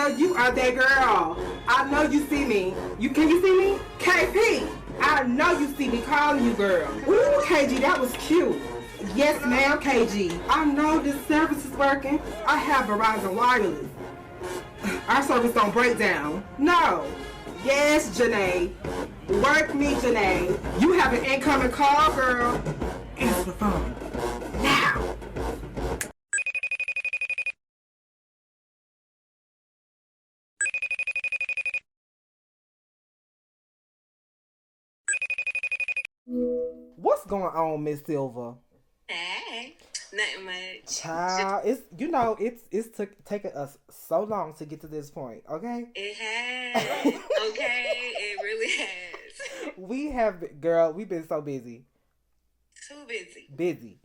know you are that girl. I know you see me. Can you see me? KP, I know you see me calling you, girl. Ooh, KG, that was cute. Yes, ma'am, KG. I know this service is working. I have Verizon Wireless. Our service don't break down. No. Yes, Janae. Work me, Janae. You have an incoming call, girl. Answer the phone. Now. What's going on, Miss Cilva? Hey, nothing much. Child, it's taken us so long to get to this point. Okay. It has. Okay, it really has. We've been so busy. Too busy. Busy.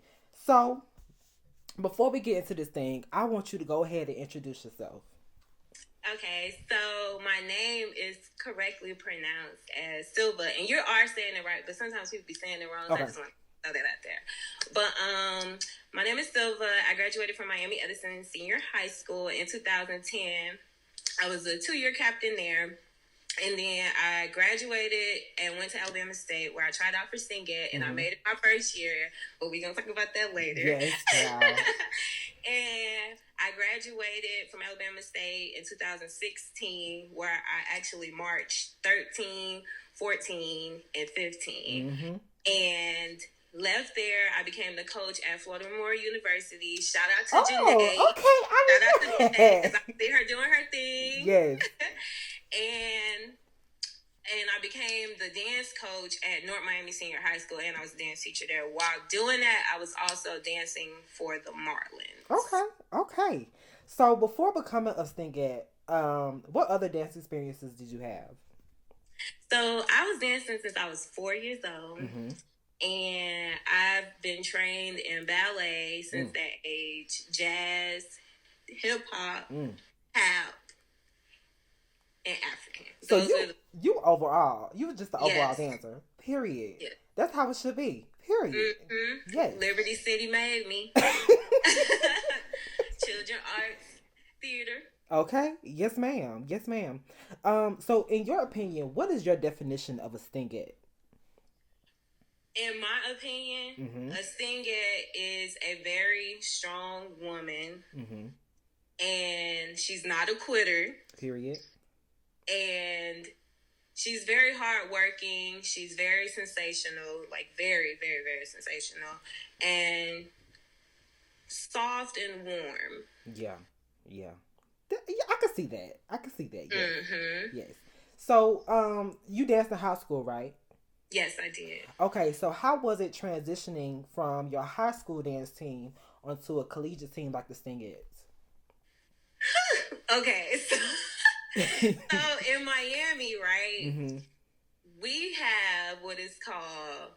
So, before we get into this thing, I want you to go ahead and introduce yourself. Okay, so my name is correctly pronounced as Cilva, and you are saying it right, but sometimes people be saying it wrong. So I just want to throw that out there. But my name is Cilva. I graduated from Miami Edison Senior High School in 2010. I was a 2-year captain there. And then I graduated and went to Alabama State, where I tried out for Stingette, and I made it my first year. But we're going to talk about that later. Yes, wow. And I graduated from Alabama State in 2016, where I actually marched 13, 14, and 15. Mm-hmm. And left there. I became the coach at Florida Memorial University. Shout out to Janae. Okay. Shout out to Janae, because I see her doing her thing. Yes. And I became the dance coach at North Miami Senior High School, and I was a dance teacher there. While doing that, I was also dancing for the Marlins. Okay. So before becoming a Stingette, what other dance experiences did you have? So I was dancing since I was 4 years old, and I've been trained in ballet since that age: jazz, hip hop, tap, and African. So you were just the overall dancer. Period. Yeah. That's how it should be. Period. Mm-hmm. Yes. Liberty City made me. Children arts, theater. Okay. Yes, ma'am. So in your opinion, what is your definition of a Stingette? In my opinion, a Stingette is a very strong woman, and she's not a quitter. Period. And she's very hardworking. She's very sensational, like very, very, very sensational, and soft and warm. Yeah. I can see that. Yes. Yes. So, you danced in high school, right? Yes, I did. Okay, so how was it transitioning from your high school dance team onto a collegiate team like the Stingettes? Okay, so in Miami, right, we have what is called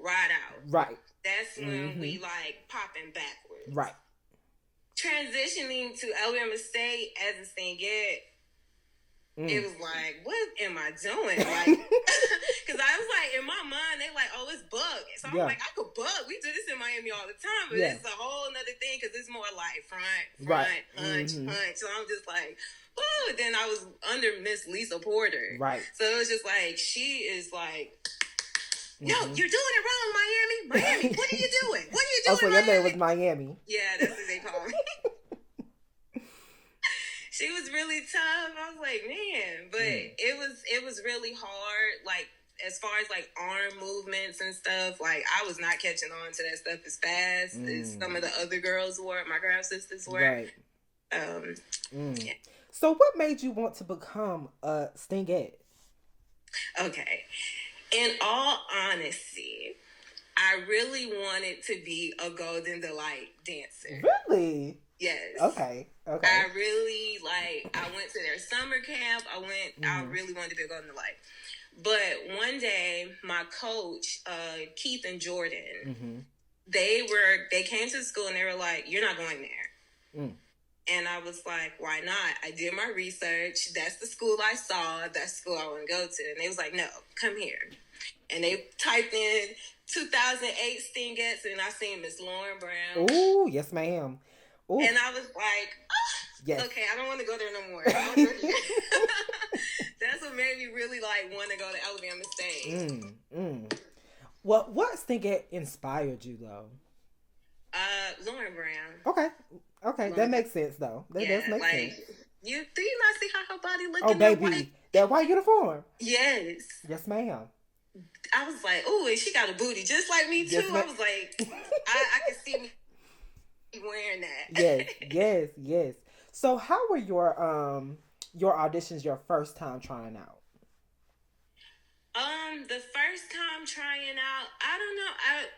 Ride Out. Right. That's when we like popping backwards. Right. Transitioning to Alabama State as a Stingette, it was like, what am I doing? Like, because I was like, in my mind, they like, oh, it's bug. So I'm like, I could bug. We do this in Miami all the time, but it's a whole nother thing because it's more like front, punch. So I'm just like, oh. Then I was under Miss Lisa Porter. Right. So it was just like, she is like, yo, you're doing it wrong, Miami. What are you doing? What are you doing, so your name was Miami. Yeah, that's what they call me. She was really tough. I was like, man, but it was really hard. Like, as far as like arm movements and stuff, like I was not catching on to that stuff as fast as some of the other girls were. My grandma sisters were. Right. Yeah. So, what made you want to become a Stingette? Okay. In all honesty, I really wanted to be a Golden Delight dancer. Really? Yes. Okay. I really I went to their summer camp. I really wanted to be a Golden Delight. But one day, my coach, Keith and Jordan, they came to the school and they were like, "You're not going there." And I was like, "Why not?" I did my research. That's the school I saw. That's the school I want to go to. And they was like, "No, come here." And they typed in 2008 Stingettes, and I seen Miss Lauren Brown. Ooh, yes, ma'am. Ooh. And I was like, oh, Yes. Okay, I don't want to go there no more. I don't go there. That's what made me really like want to go to Alabama State. What Stingette inspired you though? Lauren Brown. Okay, Lauren that makes sense though. That does make sense. Do you not see how her body looking? Oh baby, that white uniform. Yes. Yes, ma'am. I was like, oh, and she got a booty just like me too. Yes, I was like, I could see me wearing that. Yes. So, how were your auditions your first time trying out? The first time trying out, I don't know.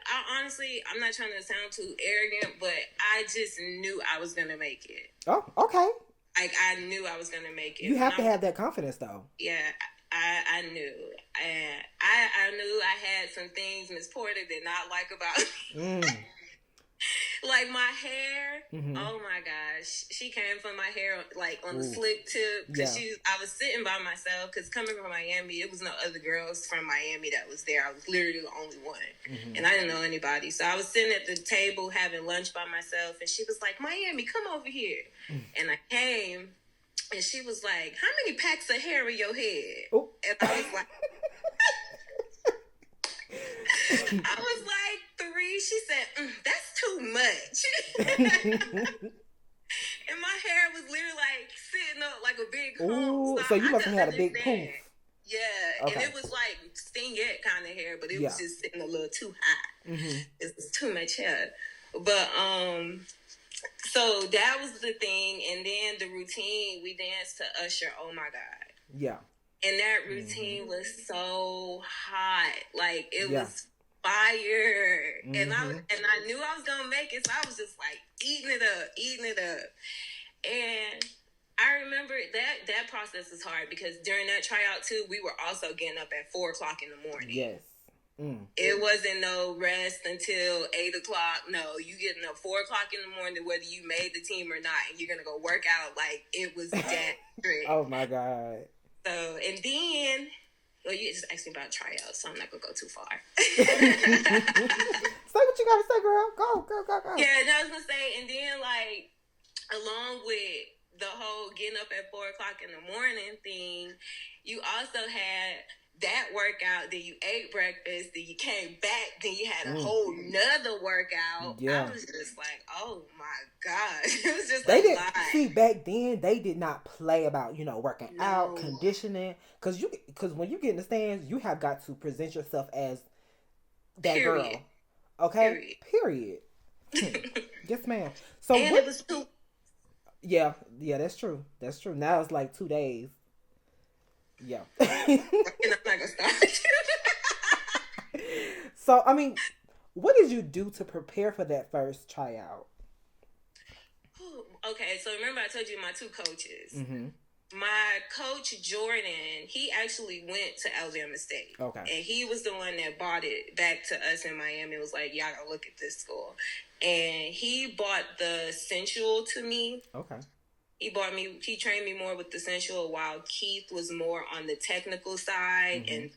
I honestly, I'm not trying to sound too arrogant, but I just knew I was gonna make it. Oh, okay. Like I knew I was gonna make it. You have to have that confidence, though. Yeah, I knew, and I knew I had some things Miss Porter did not like about me. Like my hair. Oh my gosh, she came for my hair like on the slick tip because I was sitting by myself because coming from Miami, it was no other girls from Miami that was there. I was literally the only one, and I didn't know anybody. So I was sitting at the table having lunch by myself, and she was like, "Miami, come over here," and I came. And she was like, "How many packs of hair in your head?" Oh. And I was like, I was like 3. She said, "That's too much." And my hair was literally like sitting up like a big poof. So you must have had a big poof. Yeah, okay. And it was like Stingette kind of hair, but it was just sitting a little too high. It was too much hair. But so that was the thing, and then the routine, we danced to Usher, Oh My God. Yeah. And that routine was so hot. Like, it was fire. And I knew I was going to make it, so I was just, like, eating it up. And I remember that process was hard, because during that tryout, too, we were also getting up at 4 o'clock in the morning. Yes. It wasn't no rest until 8 o'clock. No, you getting up 4 o'clock in the morning, whether you made the team or not, and you're gonna go work out. Like, it was that strict. Oh my God. So, and then, well, you just asked me about tryouts, so I'm not gonna go too far. Say what you gotta say, girl. Go. Yeah, I was gonna say, and then like, along with the whole getting up at 4 o'clock in the morning thing, you also had that workout, then you ate breakfast, then you came back, then you had a whole nother workout. I was just like, oh my gosh. It was just a lot. See, back then, they did not play about, working out, conditioning. Because when you get in the stands, you have got to present yourself as that girl. Okay? Period. Yes, ma'am. So and it was 2. Yeah, that's true. Now it's like 2 days. Yeah. And I'm not gonna start. So, I mean, what did you do to prepare for that first tryout? Okay, so remember I told you my 2 coaches. My coach, Jordan, he actually went to Alabama State. Okay. And he was the one that bought it back to us in Miami. It was like, y'all gotta look at this school. And he bought the Sensual to me. Okay. He trained me more with the sensual, while Keith was more on the technical side and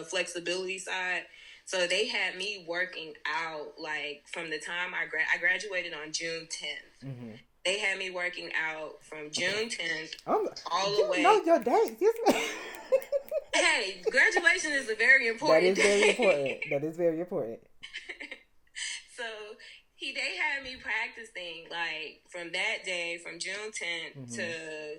flexibility side. So they had me working out like from the time I graduated on June 10th. They had me working out from June 10th all the way. You know your dates, yes, ma'am. Hey, graduation is a very important day. That is very important. So they had me practicing like from that day, from June 10th to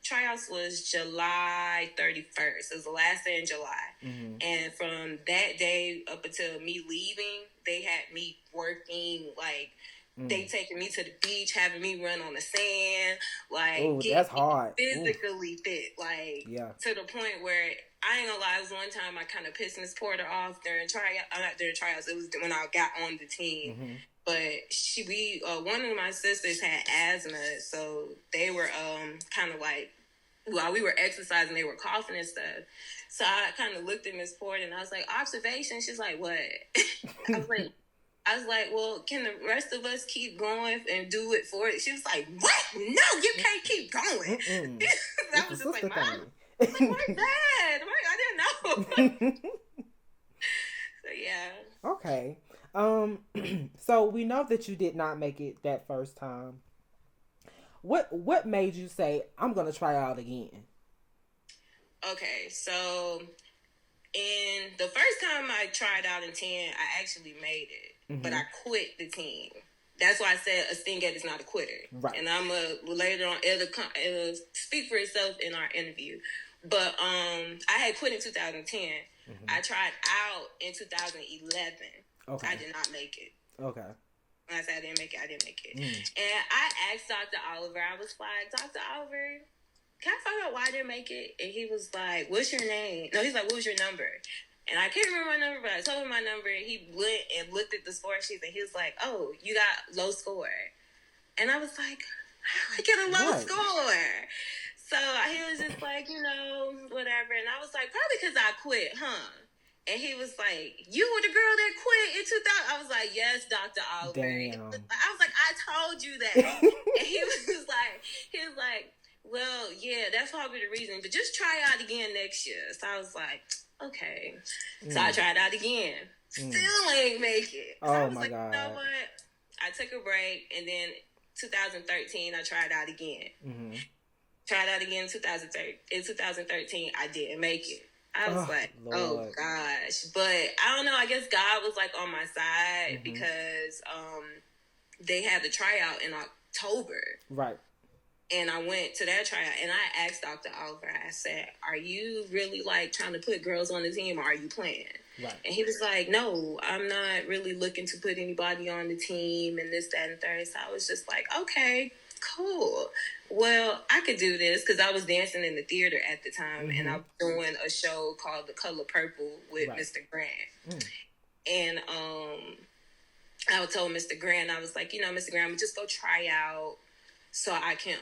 tryouts was July 31st. It was the last day in July. And from that day up until me leaving, they had me working like they taking me to the beach, having me run on the sand, like that's hard. Physically fit, like to the point where I ain't gonna lie, it was one time I kind of pissed Miss Porter off during not during tryouts. It was when I got on the team. But one of my sisters had asthma, so they were kind of like, while we were exercising, they were coughing and stuff. So I kind of looked at Miss Porter and I was like, observation. She's like, what? I was like, well, can the rest of us keep going and do it for it? She was like, what? No, you can't keep going. I was just like, Mom, my bad. I didn't know. So, yeah. Okay. So we know that you did not make it that first time. what made you say I'm gonna try out again? Okay, so in the first time I tried out in 10, I actually made it, but I quit the team. That's why I said a Stingette is not a quitter. Right. And I'm later on it'll speak for itself in our interview. But I had quit in 2010. I tried out in 2011. Okay. I did not make it. Okay. When I said I didn't make it. And I asked Dr. Oliver, I was like, Dr. Oliver, can I find out why I didn't make it? And he was like, what's your name? No, he's like, what was your number? And I can't remember my number, but I told him my number, and he went and looked at the score sheet, and he was like, oh, you got low score. And I was like, how do I get a low score? So he was just like, whatever. And I was like, probably because I quit, huh? And he was like, you were the girl that quit in 2000. I was like, yes, Dr. Oliver. Damn. I was like, I told you that. And he was like, well, yeah, that's probably the reason. But just try out again next year. So I was like, okay. So I tried out again. Still ain't make it. So I was like, God. You know what? I took a break. And then 2013, I tried out again. Tried out again in 2013. In 2013, I didn't make it. I was like, Lord. Oh gosh. But I don't know. I guess God was like on my side because they had the tryout in October. Right. And I went to that tryout and I asked Dr. Oliver, I said, are you really like trying to put girls on the team or are you playing? Right. And he was like, no, I'm not really looking to put anybody on the team and this, that, and third. So I was just like, okay, cool. Well, I could do this because I was dancing in the theater at the time and I was doing a show called The Color Purple with Mr. Grant. And I told Mr. Grant, I was like, Mr. Grant, just go try out so I can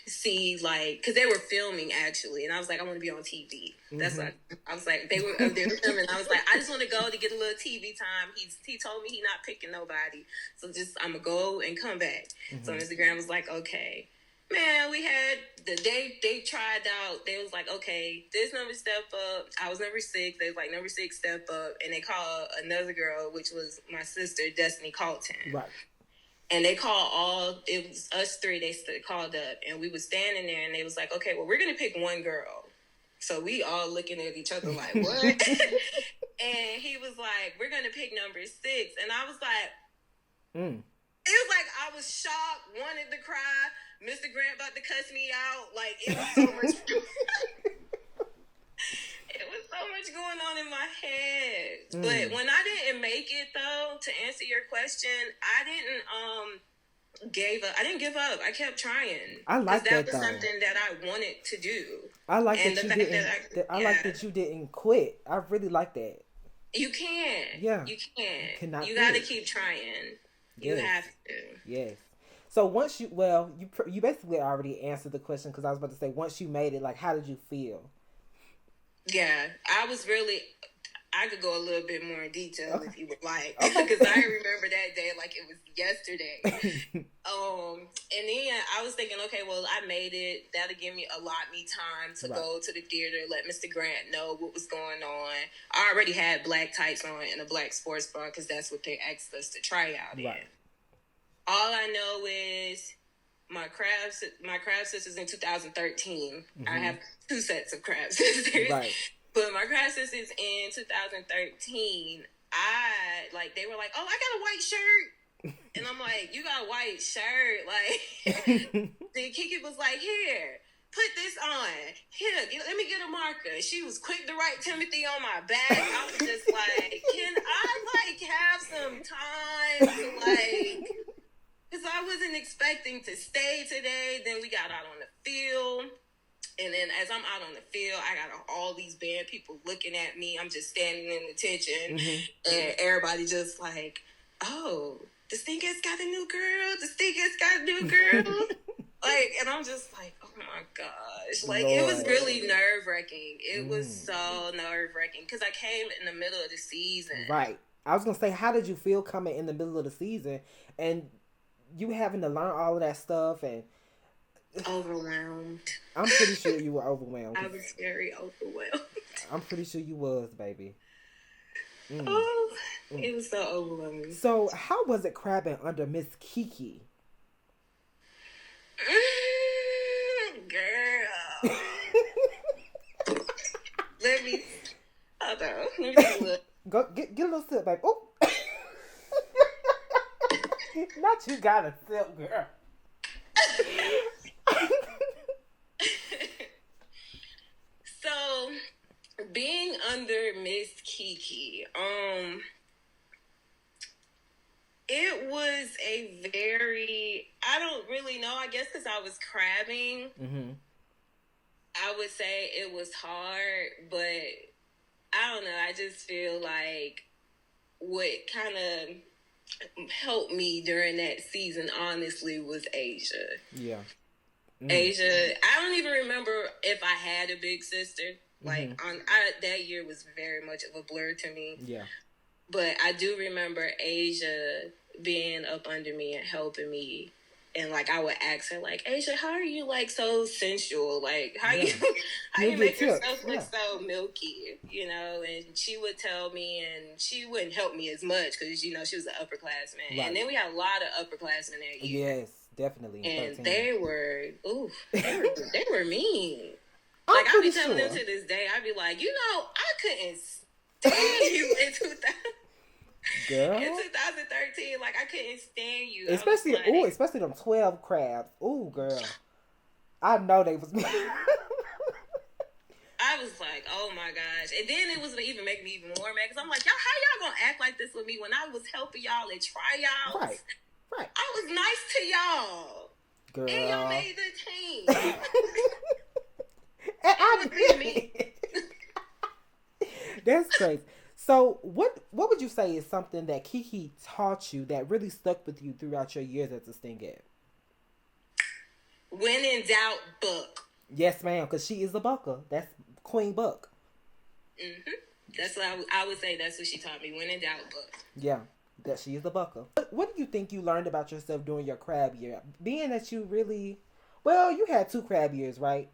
see, like, because they were filming actually, and I was like, I want to be on TV. That's what I was like. They were filming. I was like, I just want to go to get a little TV time. He told me he not picking nobody, so just I'm gonna go and come back. So Mr. Graham was like, okay, man. We had the day they tried out. They was like, okay, this number step up. I was number 6. They was like number 6 step up, and they called another girl, which was my sister, Destiny Colton. Right. And they called it was us 3, they called up, and we was standing there, and they was like, okay, well, we're going to pick one girl. So we all looking at each other like, what? And he was like, we're going to pick number 6. And I was like, it was like, I was shocked, wanted to cry. Mr. Grant about to cuss me out. Like, it was so much. It was so much going on in my head. But when I didn't make it, though, to answer your question, I didn't give up. I kept trying. I like that was something that I wanted to do. I like that you didn't. I like that you didn't quit. I really like that. You can. Yeah. You can. You got to keep trying. You have to. Yes. So once you basically already answered the question because I was about to say once you made it, like how did you feel? Yeah, I could go a little bit more in detail if you would like, because I remember that day like it was yesterday. And then I was thinking, okay, well, I made it. That'll give me me time to go to the theater, let Mr. Grant know what was going on. I already had black tights on and a black sports bra because that's what they asked us to try out in. All I know is my crab sisters in 2013. I have 2 sets of crab sisters. Right. But my crab sisters in 2013, they were like, oh, I got a white shirt. And I'm like, you got a white shirt? Like, then Kiki was like, here, put this on. Here, let me get a marker. She was quick to write Timothy on my back. I was just like, can I, have some time to, because I wasn't expecting to stay today. Then we got out on the field. And then as I'm out on the field, I got all these band people looking at me. I'm just standing in attention. And everybody just like, oh, the Stingette's got a new girl. The Stingette's got a new girl. And I'm just like, oh my gosh. Lord. It was really nerve-wracking. It was so nerve-wracking because I came in the middle of the season. Right. I was going to say, how did you feel coming in the middle of the season and you having to learn all of that stuff and overwhelmed. I'm pretty sure you were overwhelmed. I was very overwhelmed. I'm pretty sure you was, baby. It was so overwhelming. So, how was it crabbing under Miss Kiki? Let me, hold on. Let me take a look. Go get a little sip, babe. Oh. Not you got a sip, girl. So, being under Miss Kiki, it was a very, I don't really know, I guess because I was crabbing. Mm-hmm. I would say it was hard, but I don't know, I just feel like what kind of helped me during that season, honestly, was Asia. Yeah. Mm-hmm. Asia, I don't even remember if I had a big sister. Like, that year was very much of a blur to me. Yeah. But I do remember Asia being up under me and helping me. And, like, I would ask her, like, Asia, how are you, like, so sensual? Like, how you make yourself look so milky, you know? And she would tell me, and she wouldn't help me as much because, you know, she was an upperclassman. Right. And then we had a lot of upperclassmen that year. Yes, definitely. And 13. they were mean. Like, I be telling them to this day, I be like, you know, I couldn't stand you in 2000. Girl. In 2013, like, I couldn't stand you. Especially, like, especially them 12 crabs. Ooh, girl. I know they was. I was like, oh my gosh. And then it was even make me even more mad because I'm like, y'all, how y'all gonna act like this with me when I was helping y'all at tryouts? Right. I was nice to y'all. Girl. And y'all made the team. And I did. That's crazy. So, what would you say is something that Kiki taught you that really stuck with you throughout your years as a Stingette? When in doubt, buck. Yes, ma'am, because she is a bucker. That's Queen Buck. Mm-hmm. That's what I would say. That's what she taught me. When in doubt, buck. Yeah, that she is a bucker. What do you think you learned about yourself during your crab year? Being that you really, well, you had 2 crab years, right?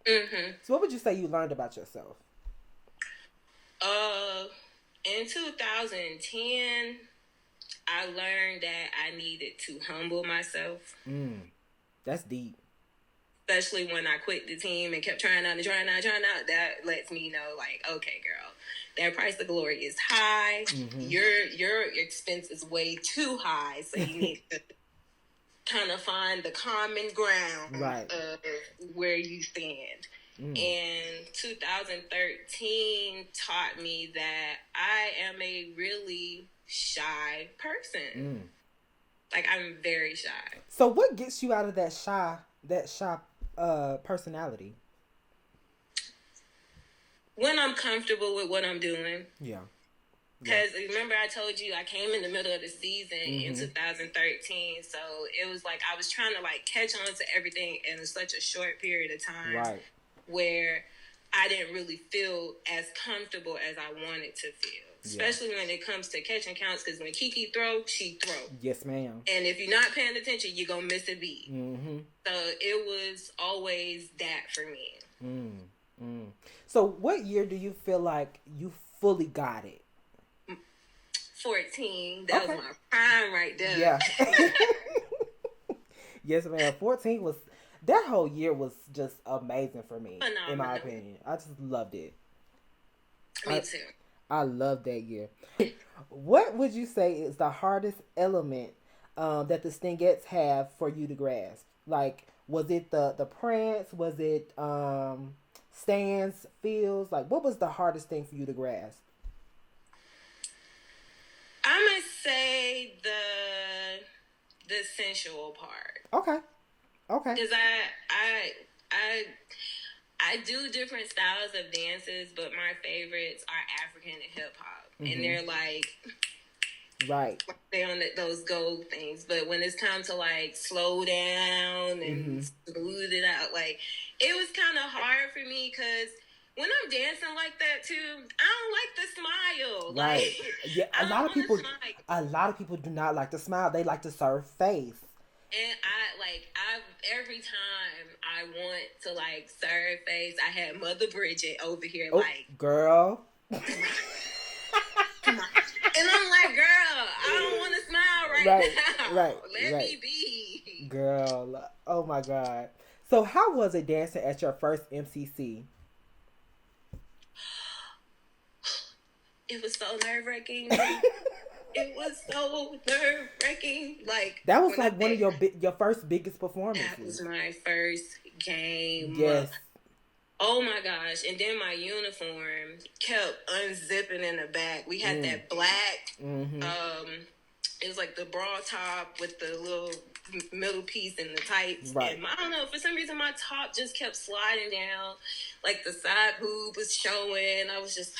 Mm-hmm. So what would you say you learned about yourself? In 2010, I learned that I needed to humble myself. That's deep. Especially when I quit the team and kept trying out. That lets me know, like, okay, girl, that price of glory is high. Mm-hmm. Your expense is way too high, so you need to kind of find the common ground of where you stand. And 2013 taught me that I am a really shy person. Like, I'm very shy. So what gets you out of that shy personality? When I'm comfortable with what I'm doing. Yeah. Because remember I told you I came in the middle of the season in 2013. So it was like I was trying to, like, catch on to everything in such a short period of time. Right. Where I didn't really feel as comfortable as I wanted to feel. Especially when it comes to catching counts, because when Kiki throw, she throw. Yes, ma'am. And if you're not paying attention, you're going to miss a beat. Mm-hmm. So it was always that for me. So what year do you feel like you fully got it? 14. That was my prime right there. Yeah. Yes, ma'am. 14 was... That whole year was just amazing for me, in my opinion. I just loved it. Me too. I love that year. What would you say is the hardest element that the Stingettes have for you to grasp? Like, was it the prance? Was it stands, feels? Like, what was the hardest thing for you to grasp? I'm going to say the sensual part. Okay. Because I do different styles of dances, but my favorites are African and hip hop, and they're like they on those gold things. But when it's time to, like, slow down and smooth it out, like, it was kind of hard for me because when I'm dancing like that too, I don't like the smile. Right? Like, yeah, a lot of people do not like to smile. They like to serve face. And every time I want to, like, serve face, I had Mother Bridget over here, like, girl. Come on. And I'm like, girl, I don't want to smile now. Let me be. Girl, oh my God. So how was it dancing at your first MCC? it was so nerve-wracking. It was so nerve-wracking. Like, that was like one of your first biggest performances. That was my first game. Yes. Oh my gosh. And then my uniform kept unzipping in the back. We had that black, it was like the bra top with the little middle piece and the tights. Right. And I don't know, for some reason my top just kept sliding down. Like the side boob was showing. I was just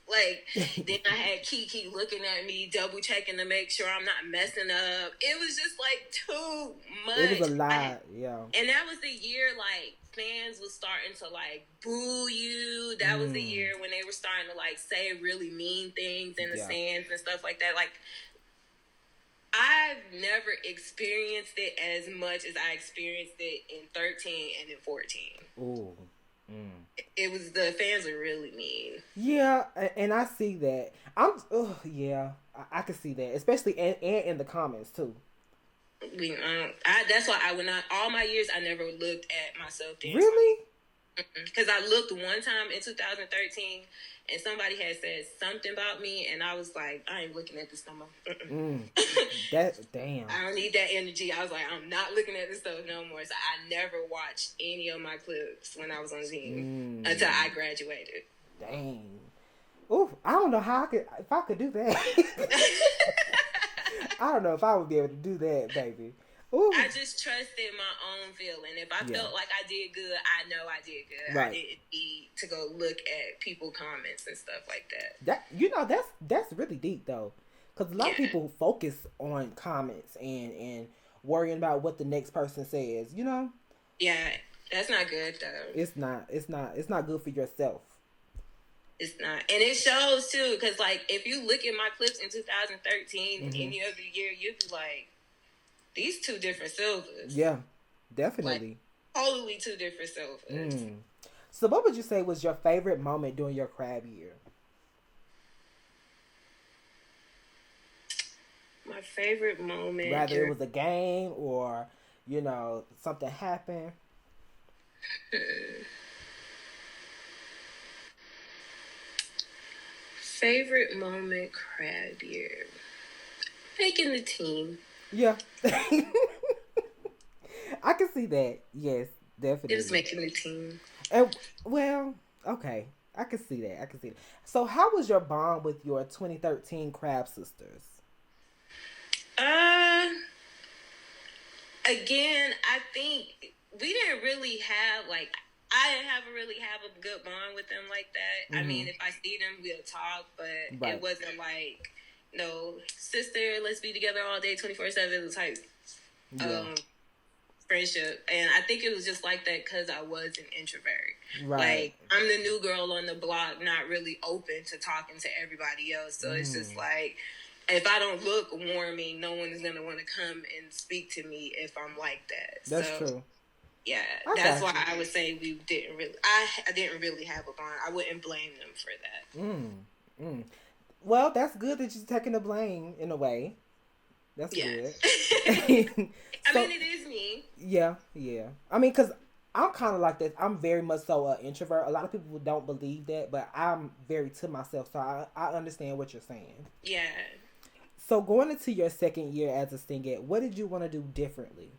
like, then I had Kiki looking at me, double checking to make sure I'm not messing up. It was just like too much. It was a lot, yeah. And that was the year like fans was starting to like boo you. That was the year when they were starting to like say really mean things in the stands and stuff like that. Like, I've never experienced it as much as I experienced it in 13 and in 14. Ooh. It was, the fans were really mean. Yeah, and I see that. I can see that, especially and in the comments too. That's why I would not. All my years, I never looked at myself dancing. Really? Because I looked one time in 2013, and somebody had said something about me, and I was like, I ain't looking at this no more. Damn. I don't need that energy. I was like, I'm not looking at this stuff no more. So I never watched any of my clips when I was on the team until I graduated. Dang. Ooh, I don't know how if I could do that. I don't know if I would be able to do that, baby. Ooh. I just trusted my own feeling. If I felt like I did good, I know I did good. Right. I didn't need to go look at people's comments and stuff like that. That's really deep though, because a lot of people focus on comments and worrying about what the next person says. You know. Yeah, that's not good though. It's not good for yourself. It's not. And it shows too, because like if you look at my clips in 2013 and any other year, you'd be like, these two different Cilvas. Yeah, definitely. Like, totally two different Cilvas. So what would you say was your favorite moment during your crab year? My favorite moment. Rather it was a game or, something happened. Favorite moment crab year. Making the team. Yeah. I can see that. Yes, definitely. It was making the team. And, well, okay. I can see that. So how was your bond with your 2013 Crab Sisters? Again, I think we didn't really have, I didn't really have a good bond with them like that. I mean, if I see them, we'll talk, but it wasn't like, no, sister, let's be together all day, 24/7 type friendship. And I think it was just like that because I was an introvert. Right. Like, I'm the new girl on the block, not really open to talking to everybody else. So it's just like, if I don't look warming, no one is going to want to come and speak to me if I'm like that. That's true. Yeah, that's why I would say we didn't really. I didn't really have a bond. I wouldn't blame them for that. Well, that's good that you're taking the blame in a way. That's good. I mean, it is me. Yeah. I mean, because I'm kind of like this. I'm very much so an introvert. A lot of people don't believe that, but I'm very to myself, so I understand what you're saying. Yeah. So going into your second year as a Stingette, what did you want to do differently?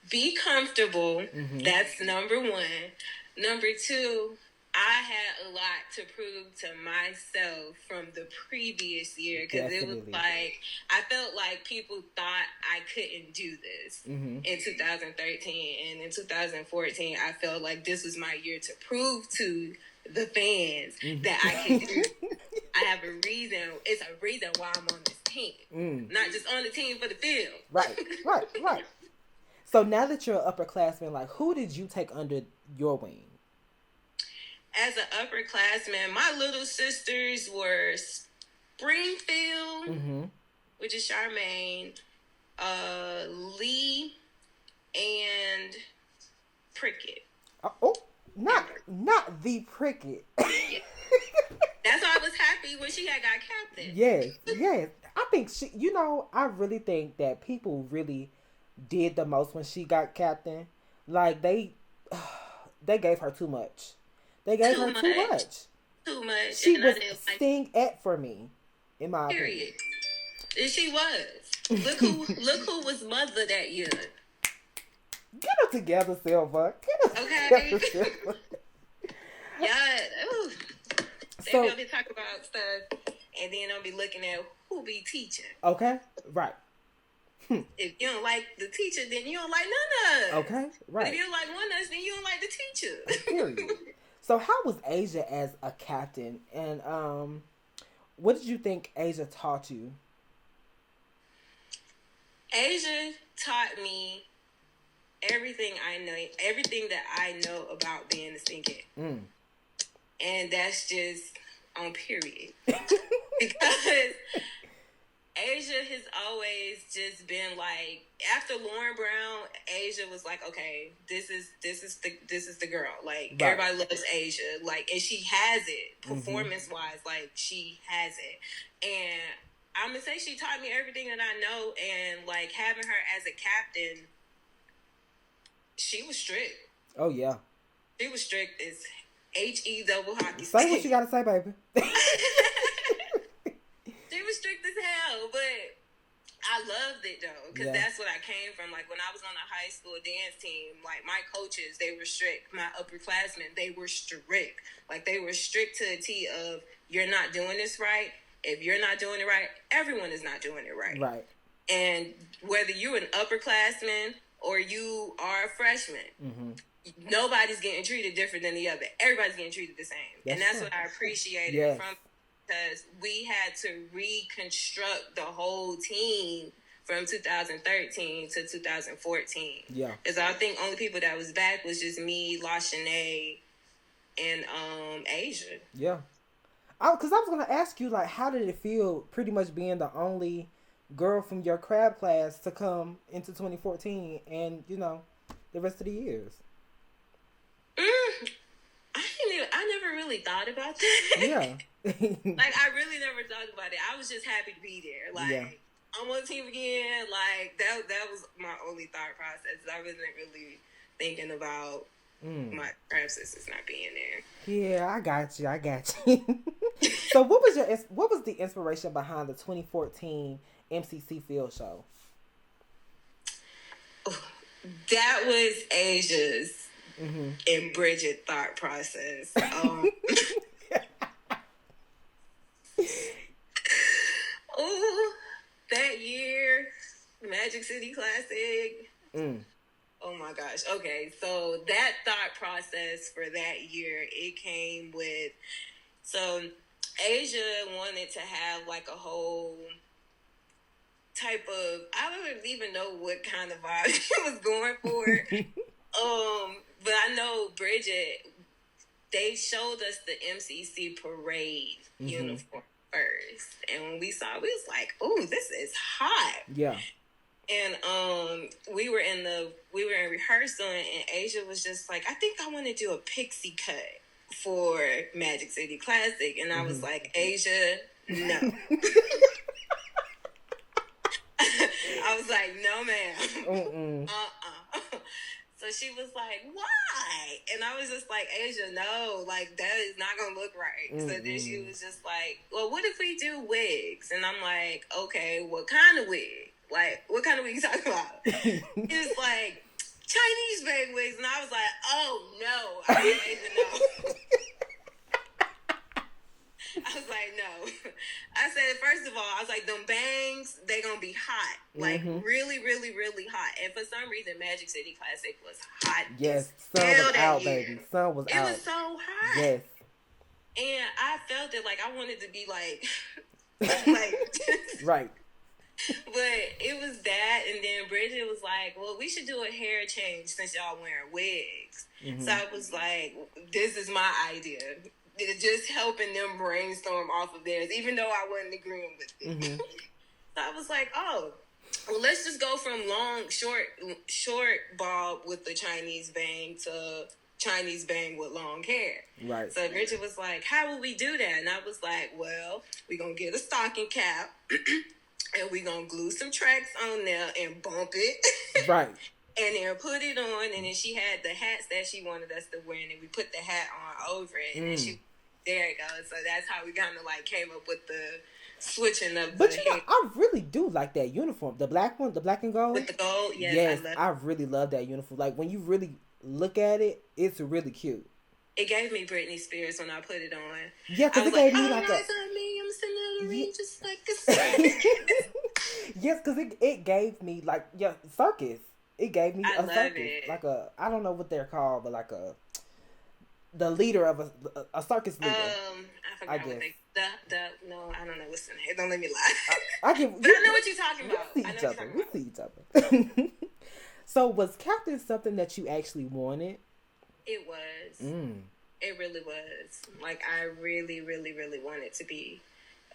Be comfortable. That's number one. Number two, I had a lot to prove to myself from the previous year because it was like I felt like people thought I couldn't do this in 2013, and in 2014 I felt like this was my year to prove to the fans that I can do. I have a reason. It's a reason why I'm on this team, not just on the team for the field. Right. So now that you're an upperclassman, like, who did you take under your wing? As an upperclassman, my little sisters were Springfield, which is Charmaine, Lee, and Prickett. Not the Prickett. Yeah. That's why I was happy when she had got captain. Yes. I think I really think that people really did the most when she got captain. Like, they gave her too much. They gave her too much. too much. She and was I didn't like Stingette for me, in my period. opinion. And she was. Look who was mother that year. Get it together, Cilva. Get it together, Cilva. Yeah. So, They'll be talking about stuff, and then I'll be looking at who be teaching. Okay, right. If you don't like the teacher, then you don't like none of us. Okay, right. But if you don't like one of us, then you don't like the teacher. Period. So how was Asia as a captain? And what did you think Asia taught you? Asia taught me everything that I know about being a stingette. And that's just on period. Because Asia has always just been like, after Lauren Brown, Asia was like, okay, this is the girl. Like, right. Everybody loves Asia. Like, and she has it performance wise. Like, she has it. And I'm gonna say she taught me everything that I know. And like, having her as a captain, she was strict. Oh yeah, she was strict as HE double hockey. Say what you gotta say, baby. She was strict as hell, but I loved it though, because that's what I came from. Like, when I was on a high school dance team, like, my coaches, they were strict. My upperclassmen, they were strict. Like, they were strict to the T of, you're not doing this right. If you're not doing it right, everyone is not doing it right. Right. And whether you're an upperclassman or you are a freshman, nobody's getting treated different than the other. Everybody's getting treated the same. That's what I appreciated from, because we had to reconstruct the whole team from 2013 to 2014. Yeah. Because I think only people that was back was just me, LaShanae, and Asia. Yeah. Because I was going to ask you, like, how did it feel pretty much being the only girl from your crab class to come into 2014 and, you know, the rest of the years? I never really thought about that. Yeah. Like, I really never thought about it. I was just happy to be there. Like, I'm on the team again. Like, that was my only thought process. I wasn't really thinking about my crab sisters not being there. Yeah, I got you. So what was the inspiration behind the 2014 MCC Field Show? That was Asia's and Bridget thought process. That year, Magic City Classic. Oh my gosh. Okay, so that thought process for that year, it came with, so Asia wanted to have like a whole type of, I don't even know what kind of vibe she was going for. But I know Bridget, they showed us the MCC parade uniform first. And when we saw it, we was like, oh, this is hot. Yeah. And we were in rehearsal, and Asia was just like, I think I want to do a pixie cut for Magic City Classic. And I was like, Asia, no. I was like, no, ma'am. So she was like, why? And I was just like, Asia, no, like, that is not going to look right. So then she was just like, well, what if we do wigs? And I'm like, okay, what kind of wig? Like, what kind of wig you talking about? It's like, Chinese bang wigs. And I was like, oh, no. I mean, Asia, no. I was like, no. I said, first of all, I was like, them bangs, they gonna be hot. Like, really, really, really hot. And for some reason, Magic City Classic was hot. Yes, sun was out, baby. Sun was out. It was so hot. Yes. And I felt it, like, I wanted to be like, right. But it was that, and then Bridget was like, well, we should do a hair change since y'all wearing wigs. So I was like, this is my idea. Just helping them brainstorm off of theirs, even though I wasn't agreeing with it. So I was like, oh, well, let's just go from short bob with the Chinese bang to Chinese bang with long hair. Right. So Bridget was like, how will we do that? And I was like, well, we're going to get a stocking cap and we're going to glue some tracks on there and bump it. Right. And then put it on, and then she had the hats that she wanted us to wear, and then we put the hat on over it, and then she There it goes. So that's how we kind of like came up with the switching of but the you know, I really do like that uniform. The black one, the black and gold. with the gold. Yes, I really love that uniform. Like when you really look at it, it's really cute. It gave me Britney Spears when I put it on. Yeah, because it gave me like a. I'm sitting just like a circus. Yes, because it gave me like circus. It gave me a circus, like a, I don't know what they're called, but like the leader of a circus leader. I forgot. I guess. No, I don't know what's in it. Don't let me lie. But I know what you're talking about. We see each other. So was captain something that you actually wanted? It was. It really was. Like I really, really, really wanted to be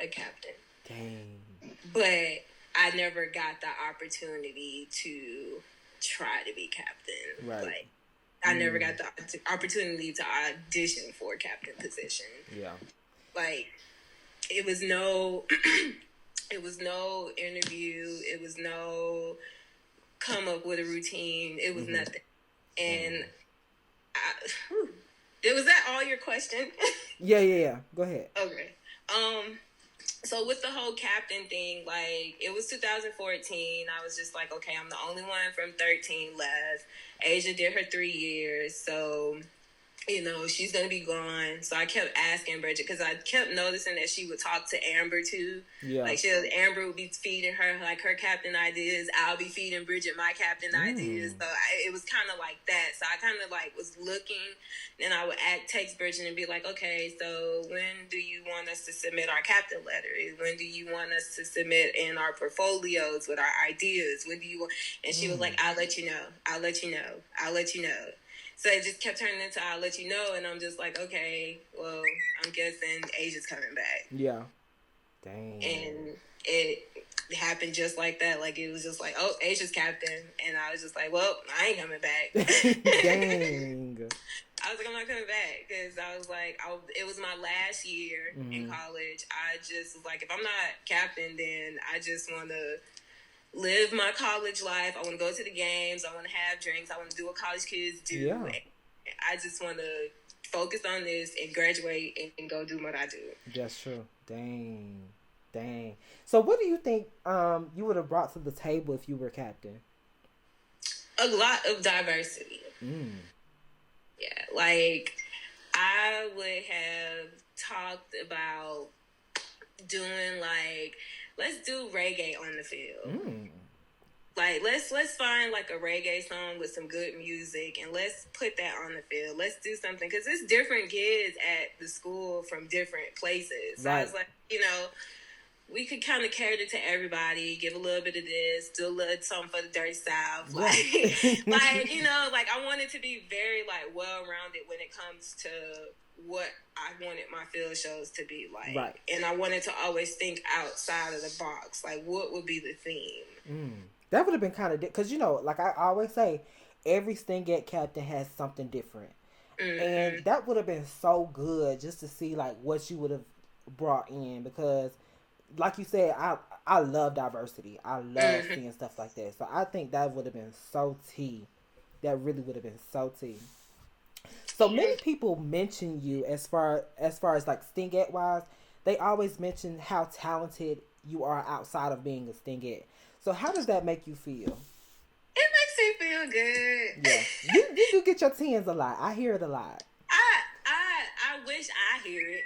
a captain. Dang. But I never got the opportunity to try to be captain. Right. Like I never got the opportunity to audition for a captain position. Yeah. Like it was no interview. It was no come up with a routine. It was nothing. And was that all your question? Yeah. Go ahead. Okay. So with the whole captain thing, like it was 2014. I was just like, okay, I'm the only one from 13 left. Asia did her 3 years, so you know she's gonna be gone. So I kept asking Bridget because I kept noticing that she would talk to Amber too. Yeah, like Amber would be feeding her like her captain ideas. I'll be feeding Bridget my captain ideas. So it was kind of like that. So I kind of like was looking, and I would text Bridget and be like, okay, so when do you want us to submit our captain letter? When do you want us to submit in our portfolios with our ideas? When do you want? And she was like, I'll let you know. I'll let you know. I'll let you know. So it just kept turning into I'll let you know, and I'm just like, okay, well, I'm guessing Asia's coming back. Yeah. Dang. And it happened just like that. Like, it was just like, oh, Asia's captain. And I was just like, well, I ain't coming back. Dang. I was like, I'm not coming back. Because I was like, it was my last year in college. I just was like, if I'm not captain, then I just want to live my college life. I want to go to the games. I want to have drinks. I want to do what college kids do. Yeah. I just want to focus on this and graduate and go do what I do. That's true. Dang. So what do you think you would have brought to the table if you were captain? A lot of diversity. Yeah, like I would have talked about doing like, let's do reggae on the field. Like let's find like a reggae song with some good music and let's put that on the field. Let's do something because it's different kids at the school from different places. So I was like, you know, we could kind of cater to everybody, give a little bit of this, do a little something for the dirty South. Like, you know, like I wanted to be very like well-rounded when it comes to what I wanted my field shows to be like. Right. And I wanted to always think outside of the box. Like, what would be the theme? That would have been kind of because, you know, like I always say, every Stingette captain has something different. And that would have been so good just to see, like, what you would have brought in because, like you said, I love diversity. I love seeing stuff like that. So I think that would have been so tea. That really would have been so tea. So many people mention you as far as like Stingette wise. They always mention how talented you are outside of being a Stingette. So how does that make you feel? It makes me feel good. Yeah, you do get your tens a lot. I hear it a lot. I wish I hear it.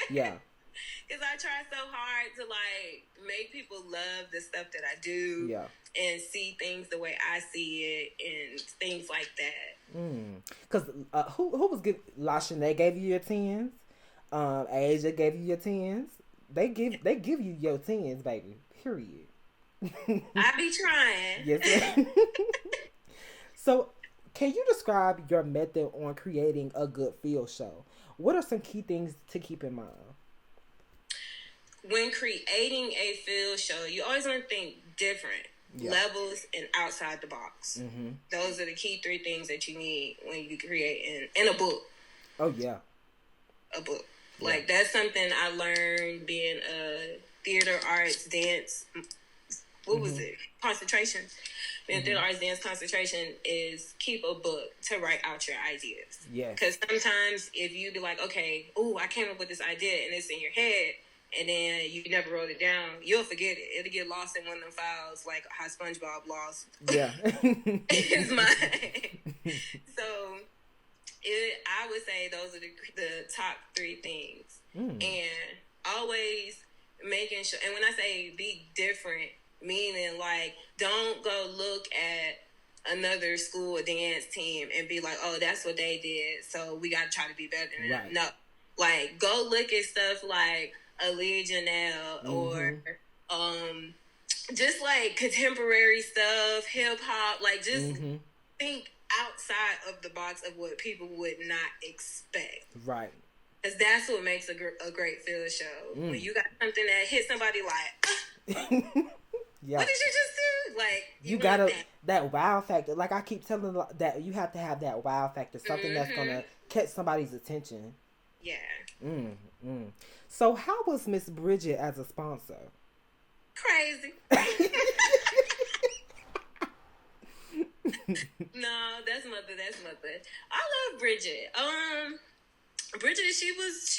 Yeah. Because I try so hard to like make people love the stuff that I do. And see things the way I see it and things like that. Because who was good? LaShanae gave you your tens. Asia gave you your tens. They give you your tens, baby. Period. I be trying. Yes. So, can you describe your method on creating a good field show? What are some key things to keep in mind? When creating a field show, you always want to think different. Levels and outside the box. Those are the key 3 things that you need when you create in a book. Oh yeah, a book. Like that's something I learned being a theater, arts, dance what was it? Concentration. Theater arts dance concentration is keep a book to write out your ideas. Yes. Because sometimes if you be like, okay, I came up with this idea and it's in your head, and then you never wrote it down, you'll forget it. It'll get lost in one of them files, like how SpongeBob lost his mind. So I would say those are the top 3 things. And always making sure, and when I say be different, meaning like don't go look at another school dance team and be like, oh, that's what they did, so we got to try to be better than them. No, like go look at stuff like Ali Janelle or just like contemporary stuff, hip hop, like just think outside of the box of what people would not expect. Right. Because that's what makes a great field show. When you got something that hit somebody like, what did you just do? Like, you gotta that wow factor. Like I keep telling that you have to have that wow factor, something that's gonna catch somebody's attention. Yeah. So how was Miss Bridget as a sponsor? Crazy. No, that's mother. I love Bridget. Bridget, she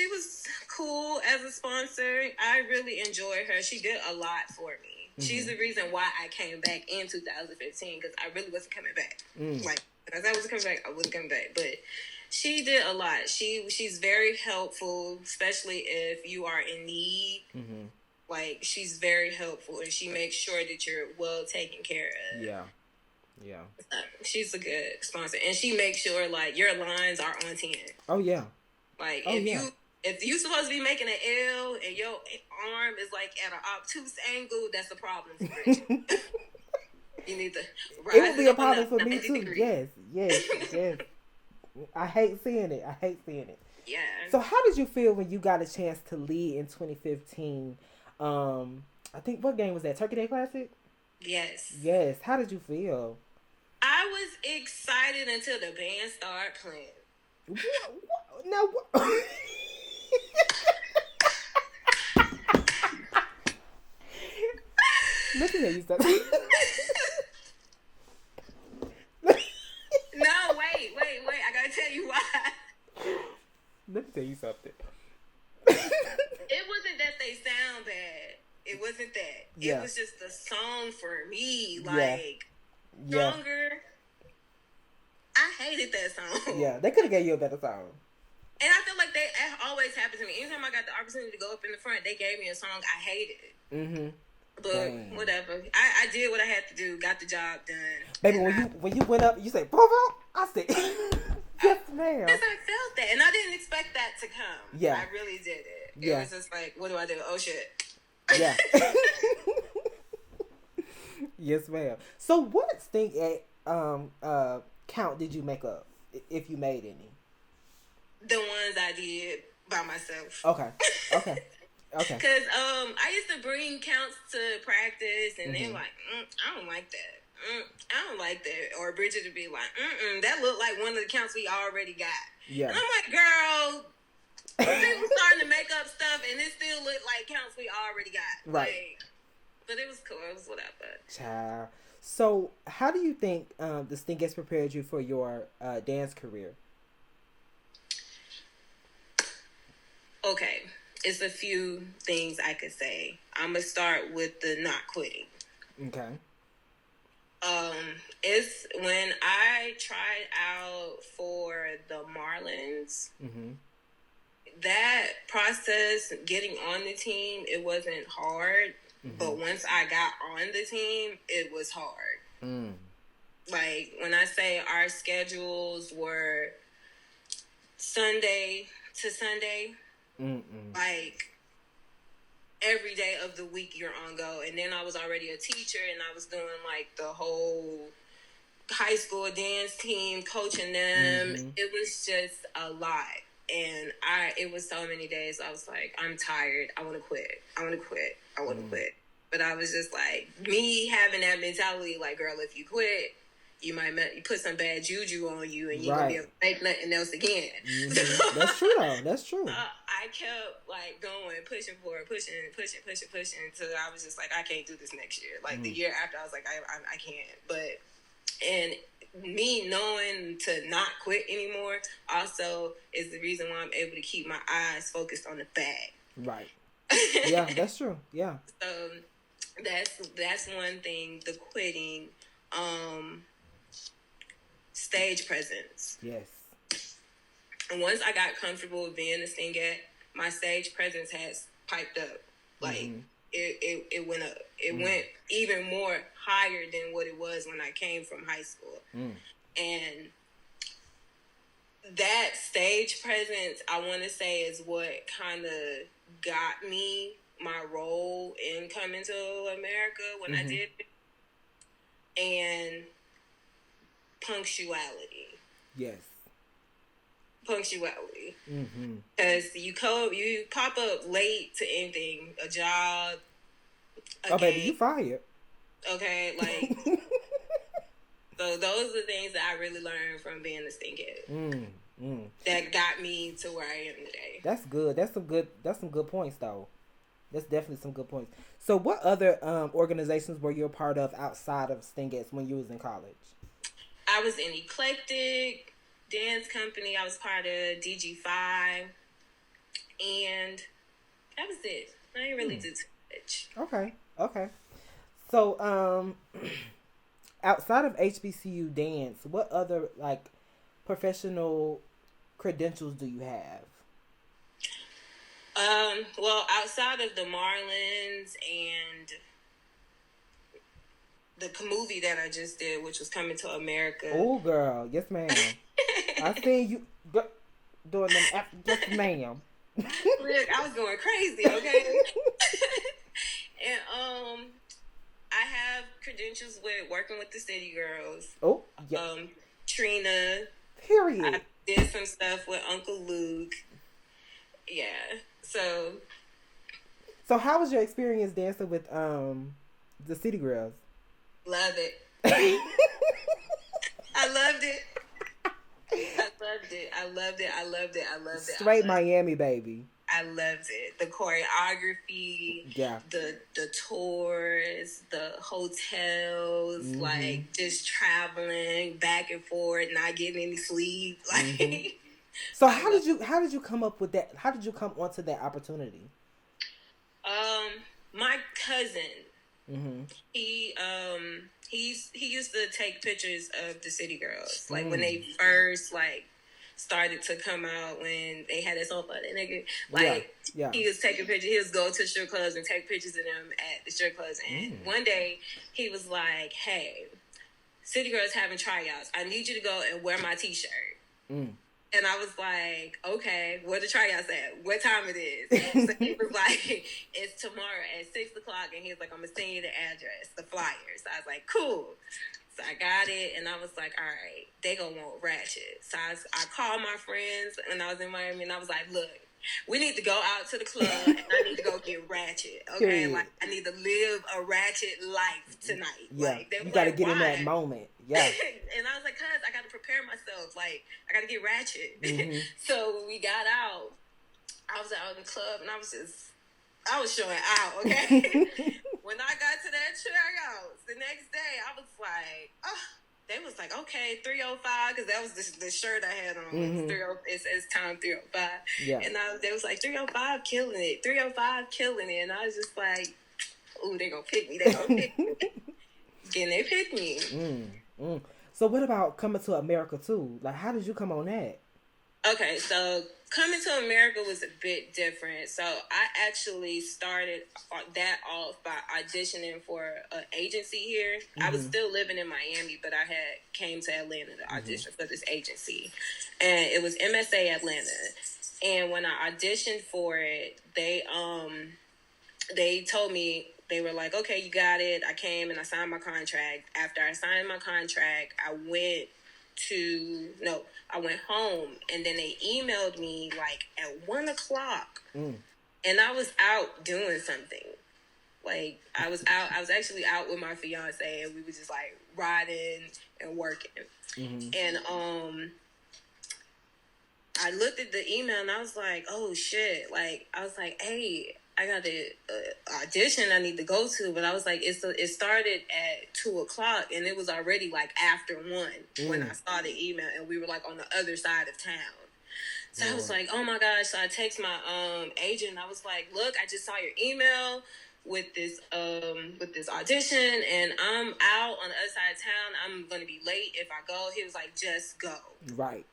was cool as a sponsor. I really enjoyed her. She did a lot for me. She's the reason why I came back in 2015, because I really wasn't coming back. Like, as I wasn't coming back, I wasn't coming back. But she did a lot. She's very helpful, especially if you are in need. Like, she's very helpful, and she makes sure that you're well taken care of. Yeah. She's a good sponsor, and she makes sure like your lines are on 10. Oh yeah. Like if you supposed to be making an L and your arm is like at an obtuse angle, that's a problem for Bridget. You need to rise. It would be a problem for me too. Degrees. Yes. I hate seeing it. Yeah. So how did you feel when you got a chance to lead in 2015? I think, what game was that? Turkey Day Classic? Yes. How did you feel? I was excited until the band started playing. Now what? Let me tell you something. No, wait. I gotta tell you why. Let me tell you something. It wasn't that they sound bad. It wasn't that. Yeah. It was just the song for me. Like, Stronger. I hated that song. Yeah, they could have gave you a better song. And I feel like it always happens to me. Anytime I got the opportunity to go up in the front, they gave me a song I hated. But whatever. I did what I had to do. Got the job done. Baby, when you went up, you said, "Boom, boom." I said, "Yes, ma'am." Because I felt that, and I didn't expect that to come. Yeah, I really did it. It was just like, what do I do? Oh shit. Yeah. Yes, ma'am. So, what Stingette count did you make up, if you made any? The ones I did by myself. Okay. Because I used to bring counts to practice, and they're like, I don't like that. I don't like that. Or Bridget would be like, that looked like one of the counts we already got. Yeah. And I'm like, girl, people starting to make up stuff, and it still looked like counts we already got. Right. Like, but it was cool. It was whatever. Child. So, how do you think the Stingettes prepared you for your dance career? Okay. It's a few things I could say. I'm going to start with the not quitting. Okay. It's when I tried out for the Marlins, that process, getting on the team, it wasn't hard. But once I got on the team, it was hard. Like, when I say our schedules were Sunday to Sunday, like every day of the week you're on go. And then I was already a teacher, and I was doing like the whole high school dance team, coaching them. It was just a lot. And it was so many days I was like, I'm tired. I want to quit. But I was just like, me having that mentality, like, girl, if you quit, you put some bad juju on you, and you're going to be able to make nothing else again. That's true, though. That's true. I I kept like going, pushing forward, pushing until I was just like, I can't do this next year. Like the year after, I was like, I can't. But and me knowing to not quit anymore also is the reason why I'm able to keep my eyes focused on the bag. Right. Yeah, that's true. Yeah. So that's one thing. The quitting, stage presence. Yes. And once I got comfortable with being a Stingette, my stage presence has piped up. Like it went up. It went even more higher than what it was when I came from high school. And that stage presence, I want to say, is what kind of got me my role in Coming to America when I did it. And punctuality. Yes. Punctuality. Because you pop up late to anything, a job, oh, baby, you fired. Okay, like, so those are the things that I really learned from being a Stingette. That got me to where I am today. That's good. That's some good points, though. That's definitely some good points. So what other organizations were you a part of outside of Stingettes when you was in college? I was in Eclectic Dance Company. I was part of DG5. And that was it. I didn't really do too much. Okay. So, outside of HBCU dance, what other, like, professional credentials do you have? Well, outside of the Marlins and the movie that I just did, which was Coming to America. Oh, girl. Yes, ma'am. I seen you doing them. Yes, ma'am. Look, I was going crazy, okay? And, I have credentials with working with the City Girls. Oh, yeah. Trina. Period. I did some stuff with Uncle Luke. Yeah. So how was your experience dancing with the City Girls? Love it. I loved it. I loved it. Straight Miami, baby. I loved it. The choreography, the tours, the hotels, like just traveling back and forth, not getting any sleep. Like, so how did you come up with that? How did you come onto that opportunity? My cousin, he used to take pictures of the City Girls, like when they first started to come out, when they had that song for the nigga. Like, he was taking pictures. He was go to strip clubs and take pictures of them at the strip clubs. And one day he was like, "Hey, City Girls having tryouts. I need you to go and wear my t-shirt." And I was like, "Okay, where the tryouts at? What time it is?" So he was like, "It's tomorrow at 6:00." And he was like, "I'm going to send you the address, the flyers." So I was like, "Cool." So I got it, and I was like, all right, they gonna want ratchet. So I called my friends when I was in Miami, and I was like, look, we need to go out to the club, and I need to go get ratchet, okay? Like, I need to live a ratchet life tonight. Yeah, like, you gotta get in that moment. Yeah. And I was like, cuz, I gotta prepare myself. Like, I gotta get ratchet. So we got out. I was out in the club, and I was showing out, okay? When I got to that tryouts the next day, I was like, oh, they was like, okay, 305, because that was the shirt I had on. It says time 305. Yeah. And they was like, 305 killing it, 305 killing it. And I was just like, ooh, they gonna pick me, Then they picked me. So what about Coming to America too? Like, how did you come on that? Okay, so Coming to America was a bit different. So I actually started that off by auditioning for an agency here. I was still living in Miami, but I had came to Atlanta to audition for this agency. And it was MSA Atlanta. And when I auditioned for it, they told me, they were like, okay, you got it. I came and I signed my contract. After I signed my contract, I went home, and then they emailed me like at 1:00, and I was out doing something. Like, I was actually out with my fiance, and we were just like riding and working. And I looked at the email and I was like, oh shit. Like, I was like, hey, I got an audition I need to go to. But I was like, it started at 2:00 and it was already like after 1 when I saw the email, and we were like on the other side of town. So I was like, oh my gosh. So I text my agent. I was like, look, I just saw your email with this audition, and I'm out on the other side of town. I'm going to be late if I go. He was like, just go. Right.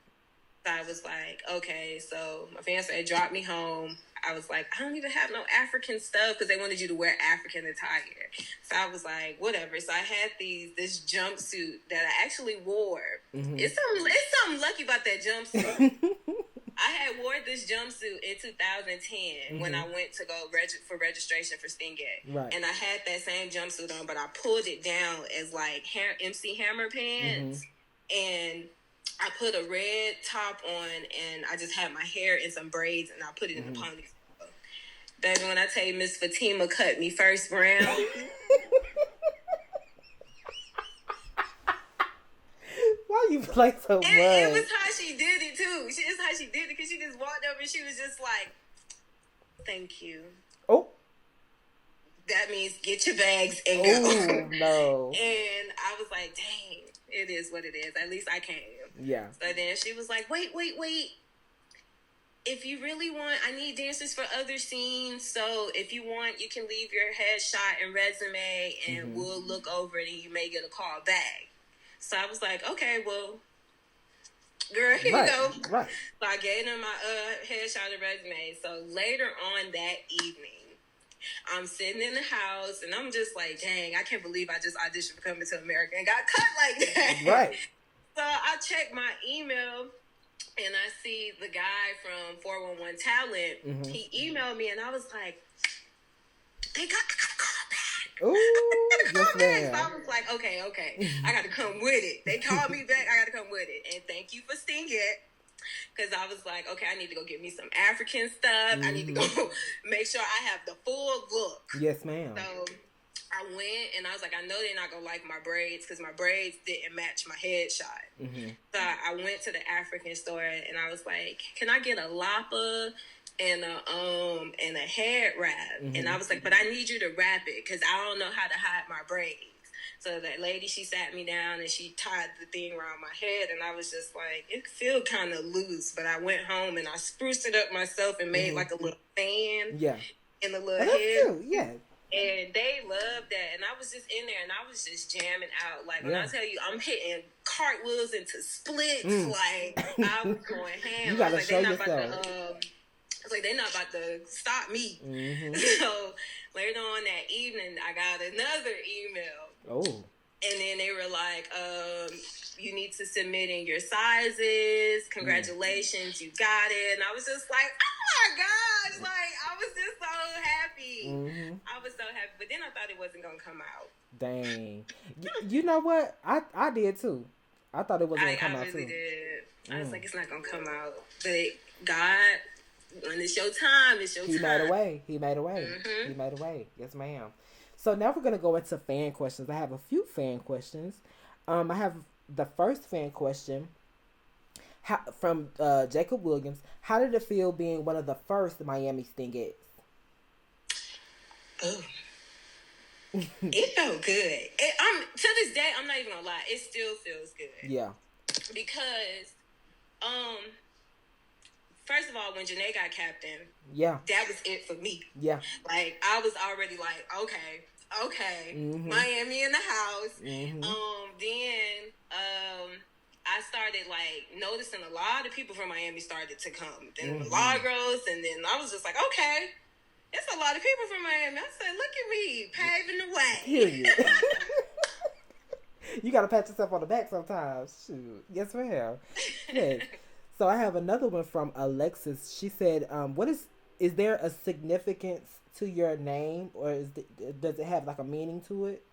So I was like, okay. So my fiance had dropped me home. I was like, I don't even have no African stuff because they wanted you to wear African attire. So I was like, whatever. So I had this jumpsuit that I actually wore. It's something lucky about that jumpsuit. I had wore this jumpsuit in 2010 when I went to go for registration for Stingette. Right. And I had that same jumpsuit on, but I pulled it down as like MC Hammer pants. And I put a red top on, and I just had my hair in some braids, and I put it in the ponytail. Baby, when I tell you Miss Fatima cut me first round. Why you play so much? It was how she did it, too. It's how she did it, because she just walked over and she was just like, thank you. Oh. That means get your bags and go. Oh, no. And I was like, dang, it is what it is. At least I came. Yeah. So then she was like, wait. If you really want, I need dancers for other scenes. So if you want, you can leave your headshot and resume, and we'll look over it, and you may get a call back. So I was like, okay, well, girl, here you go. Right. So I gave them my headshot and resume. So later on that evening, I'm sitting in the house, and I'm just like, dang, I can't believe I just auditioned for Coming to America and got cut like that. Right. So I check my email, and I see the guy from 411 Talent. He emailed me, and I was like, they got to call back. Ooh, yes, so I was like, okay. I got to come with it. They called me back. I got to come with it. And thank you for Stingette. Because I was like, okay, I need to go get me some African stuff. I need to go make sure I have the full look. Yes, ma'am. So I went, and I was like, I know they're not going to like my braids because my braids didn't match my headshot. So I went to the African store, and I was like, can I get a lapa and a head wrap? And I was like, but I need you to wrap it because I don't know how to hide my braids. So that lady, she sat me down, and she tied the thing around my head, and I was just like, it feel kind of loose. But I went home, and I spruced it up myself and made like a little fan in the little head. Cute. Yeah. And they loved that. And I was just in there, and I was just jamming out. Like, when I tell you, I'm hitting cartwheels into splits. Like, I was going ham. You got to show yourself. I was like, they're not about to stop me. So, later on that evening, I got another email. Oh. And then they were like, you need to submit in your sizes. Congratulations, you got it. And I was just like, oh my gosh. Like, I was just so happy. I was so happy. But then I thought it wasn't going to come out. Dang. You know what? I did too. I thought it wasn't going to come out too. I really did. I was like, it's not going to come out. But God, when it's your time, it's your time. He made a way. He made a way. Yes, ma'am. So now we're going to go into fan questions. I have a few fan questions. I have the first fan question from Jacob Williams. How did it feel being one of the first Miami Stingettes? Oh. It felt good. To this day, I'm not even going to lie. It still feels good. Yeah. Because, first of all, when Janae got captain, that was it for me. Yeah. Like, I was already like, okay, Miami in the house. Then, I started, like, noticing a lot of people from Miami started to come. Then Milagros, and then I was just like, okay, it's a lot of people from Miami. I said, look at me, paving the way. Period. You got to pat yourself on the back sometimes. Shoot. Yes, ma'am. Yes. So I have another one from Alexis. She said, is there a significance to your name, or does it have like a meaning to it?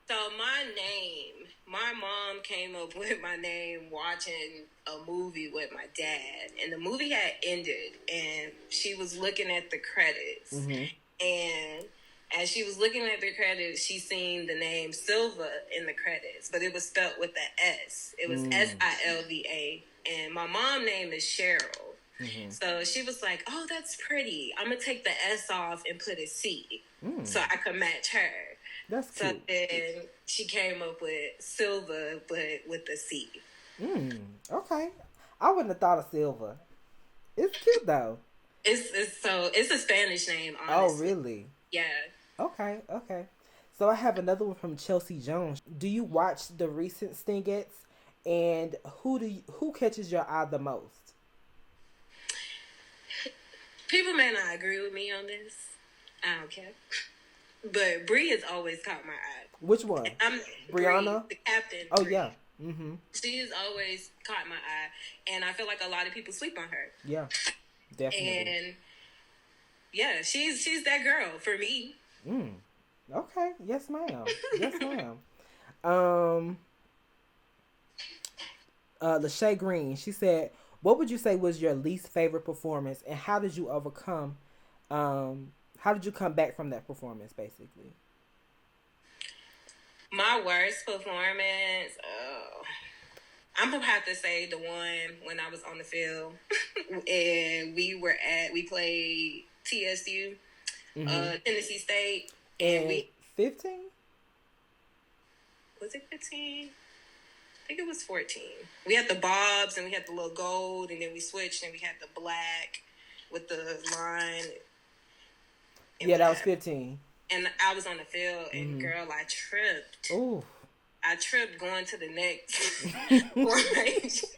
So my mom came up with my name watching a movie with my dad, and the movie had ended, and she was looking at the credits, and as she was looking at the credits, she seen the name Cilva in the credits, but it was spelled with an S. It was Silva. and my mom name is Cheryl. Mm-hmm. So she was like, "Oh, that's pretty. I'm gonna take the S off and put a C, so I could match her." That's so cute. Then she came up with Cilva, but with the C. Okay. I wouldn't have thought of Cilva. It's cute though. It's a Spanish name, honestly. Oh, really? Yeah. Okay. So I have another one from Chelsea Jones. Do you watch the recent Stingettes, and who catches your eye the most? People may not agree with me on this. I don't care. But Bree has always caught my eye. Which one? Brianna? The captain. Oh, Bree. yeah. Mm-hmm. She has always caught my eye. And I feel like a lot of people sleep on her. Yeah, definitely. And, yeah, she's that girl for me. Okay. Yes, ma'am. Lachey Green, she said, what would you say was your least favorite performance, and how did you overcome, how did you come back from that performance, basically? My worst performance, I'm going to have to say the one when I was on the field, and we played TSU, Tennessee State. And 15? Was it 15? I think it was 14. We had the bobs and we had the little gold, and then we switched and we had the black with the line. Yeah, that was 15. And I was on the field, and girl, I tripped. Ooh. I tripped going to the next formation.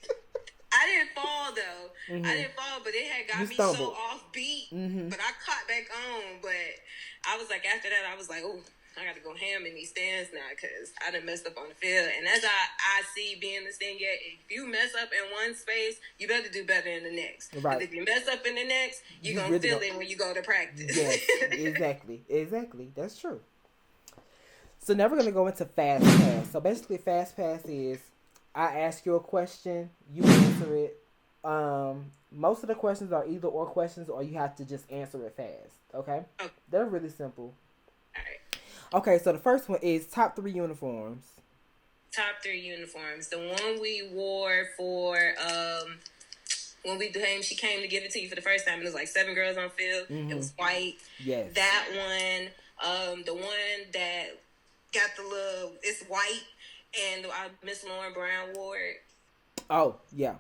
I didn't fall though. I didn't fall, but it had got me so off beat. But I caught back on. But I was like, after that, I was like, oh, I got to go ham in these stands now because I done messed up on the field. And as I see being the Stingette, if you mess up in one space, you better do better in the next. Right. If you mess up in the next, you're going to feel it when you go to practice. Yes, exactly. That's true. So now we're going to go into Fast Pass. So basically, Fast Pass is I ask you a question, you answer it. Most of the questions are either or questions, or you have to just answer it fast. Okay? They're really simple. All right. Okay, so the first one is top 3 uniforms. Top 3 uniforms. The one we wore for when she came to give it to you for the first time. It was like 7 girls on field. It was white. Yes. That one. The one that got the little. It's white, and Miss Lauren Brown wore it. Oh yeah.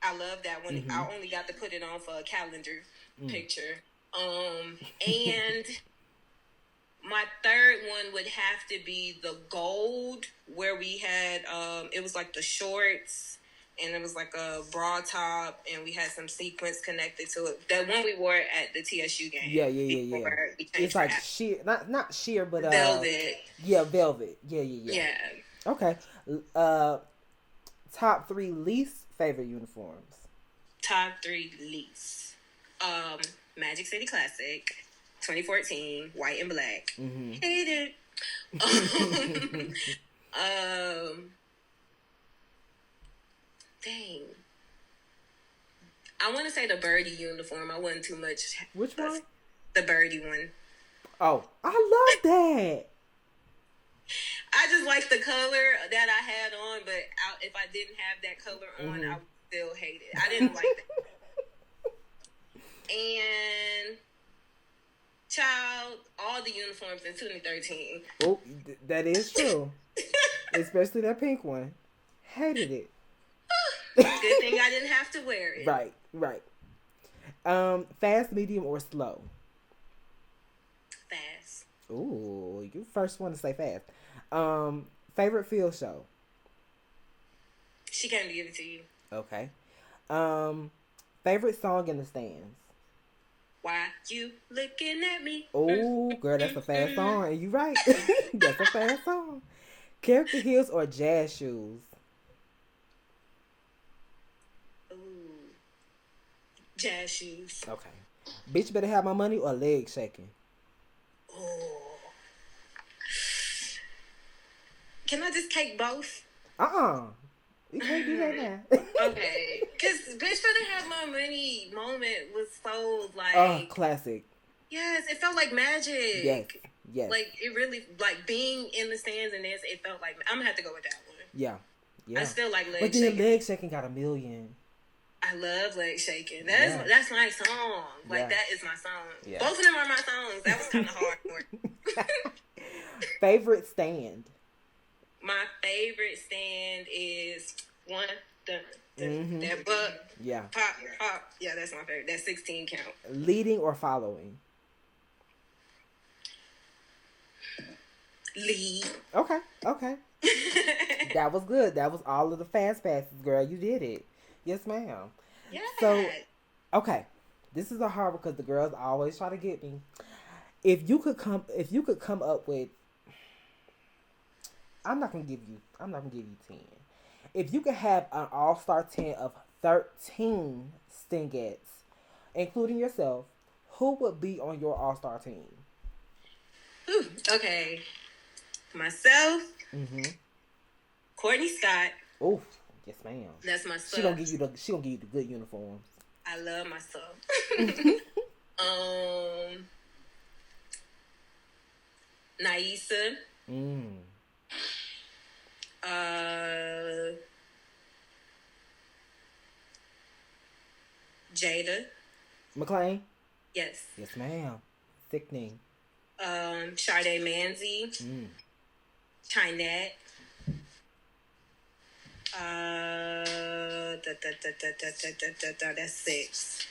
I love that one. I only got to put it on for a calendar picture. And my third one would have to be the gold, where we had it was like the shorts, and it was like a bra top, and we had some sequins connected to it. That one we wore at the TSU game. Yeah. It's like sheer, not sheer, but velvet. Yeah, velvet. Yeah. Okay. Top 3 least favorite uniforms. Top 3 least. Magic City Classic, 2014, white and black. Hate it. Dang. I want to say the birdie uniform. I wasn't too much. Which one? The birdie one. Oh, I love that. I just like the color that I had on, but if I didn't have that color on, I would still hate it. I didn't like that. And child, all the uniforms in 2013. Oh, that is true. Especially that pink one. Hated it. Good thing I didn't have to wear it. Right. Fast, medium, or slow? Fast. Ooh, you first one to say fast. Favorite field show? She came to give it to you. Okay. Favorite song in the stands? Why you looking at me? Oh, girl, that's a fast song, and you right. That's a fast song. Character heels or jazz shoes? Ooh, jazz shoes. Okay. Bitch better have my money or legs shaking? Oh. Can I just take both? You can't do that now. Okay. Because Bitch Better Have My Money moment was so, like... classic. Yes, it felt like magic. Yes. Like, it really... Like, being in the stands and this, it felt like... I'm going to have to go with that one. Yeah. Yeah. I still like leg but shaking. But then leg shaking got a million. I love leg shaking. That's my song. Like that is my song. Yeah. Both of them are my songs. That was kind of hard for me. Favorite stand? My favorite stand is that buck. Yeah. Pop. Yeah, that's my favorite. That 16 count. Leading or following? Lead. Okay. That was good. That was all of the fast passes, girl. You did it. Yes, ma'am. Yeah. So, okay. This is a hard one because the girls always try to get me. If you could come up with, I'm not gonna give you 10. If you could have an all-star 10 of 13 Stingettes, including yourself, who would be on your all-star team? Ooh, okay. Myself. Mm-hmm. Courtney Scott. Oh, yes, ma'am. That's my son. She gonna give you the good uniforms. I love my son. Naisa. Jada. McClain? Yes. Yes, ma'am. Sickening. Sade Manzi. Chinette. That's 6.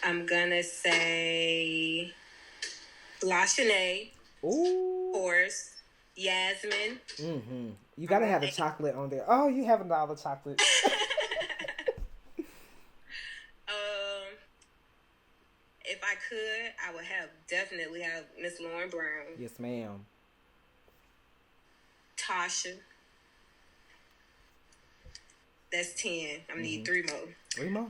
I'm gonna say LaShanae. Ooh. Of course. Yasmin. Mm-hmm. You gotta have the chocolate on there. Oh, you having all the chocolate. If I could, I would definitely have Miss Lauren Brown. Yes, ma'am. Tasha. That's 10. I need 3 more. 3 more?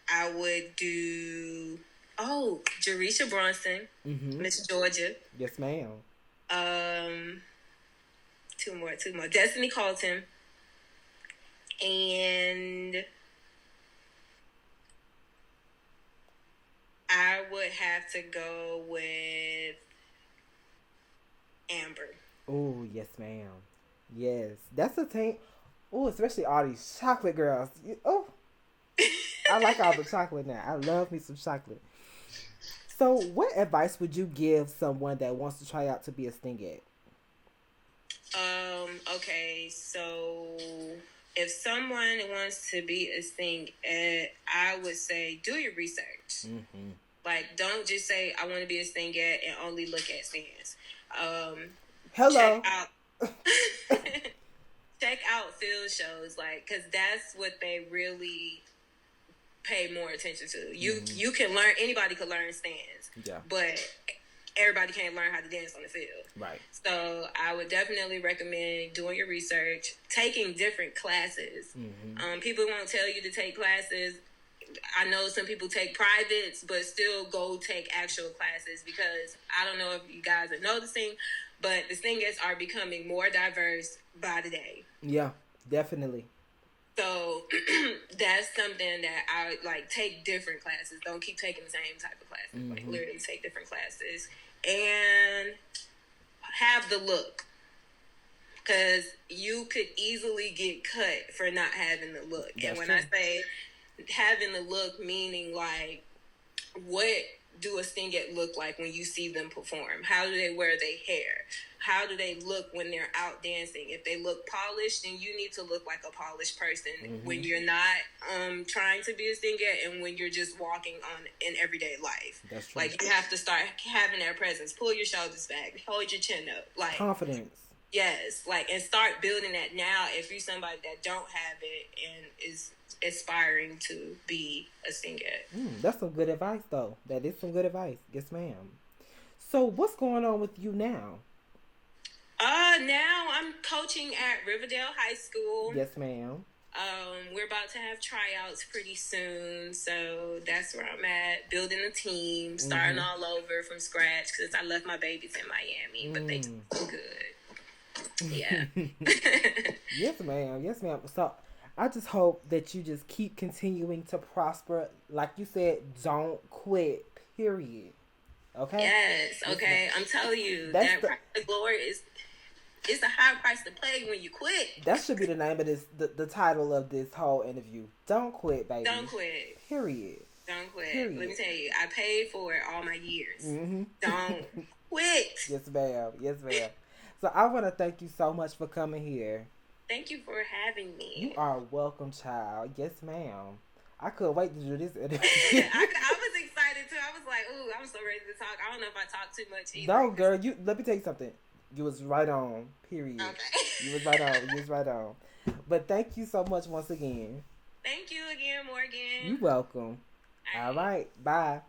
I would do Jerisha Bronson. Miss Georgia. Yes, ma'am. 2 more. Destiny Colton. And I would have to go with Amber. Oh, yes, ma'am. Yes. That's a team. Oh, especially all these chocolate girls. Oh. I like all the chocolate now. I love me some chocolate. So, what advice would you give someone that wants to try out to be a Stingette? Okay, so if someone wants to be a Stingette, I would say do your research. Like, don't just say, I want to be a Stingette and only look at stands. Hello. Check out field shows, like, because that's what they really pay more attention to. You can learn, anybody can learn stands, but everybody can't learn how to dance on the field. Right. So I would definitely recommend doing your research, taking different classes. People won't tell you to take classes. I know some people take privates, but still go take actual classes, because I don't know if you guys are noticing, but the Stingettes are becoming more diverse by the day. Yeah, definitely. So that's something that I like. Take different classes. Don't keep taking the same type of classes. Like, literally take different classes and have the look. Because you could easily get cut for not having the look. That's and when true. I say having the look, meaning like, what do a Stingette look like when you see them perform? How do they wear their hair? How do they look when they're out dancing? If they look polished, then you need to look like a polished person when you're not trying to be a Stingette, and when you're just walking on in everyday life. That's true. Like, you have to start having that presence. Pull your shoulders back. Hold your chin up. Like, confidence. Yes. Like, and start building that now if you're somebody that don't have it and is aspiring to be a Stingette. That's some good advice, though. That is some good advice. Yes, ma'am. So, what's going on with you now? Now I'm coaching at Riverdale High School. Yes, ma'am. We're about to have tryouts pretty soon, so that's where I'm at. Building a team, starting all over from scratch, because I left my babies in Miami, but they do good. Yeah. Yes, ma'am. Yes, ma'am. So, I just hope that you just keep continuing to prosper. Like you said, don't quit, period. Okay. Yes. Okay. I'm telling you that the glory is. It's a high price to pay when you quit. That should be the name of this. The title of this whole interview. Don't quit, baby. Don't quit. Period. Don't quit. Period. Let me tell you, I paid for it all my years. Mm-hmm. Don't quit. Yes, ma'am. Yes, ma'am. So I want to thank you so much for coming here. Thank you for having me. You are welcome, child. Yes, ma'am. I couldn't wait to do this interview. I was excited too. I was like, ooh, I'm so ready to talk. I don't know if I talk too much either. No, girl. Let me tell you something. You was right on. Period. Okay. You was right on. You was right on. But thank you so much once again. Thank you again, Morgan. You're welcome. All right. Bye.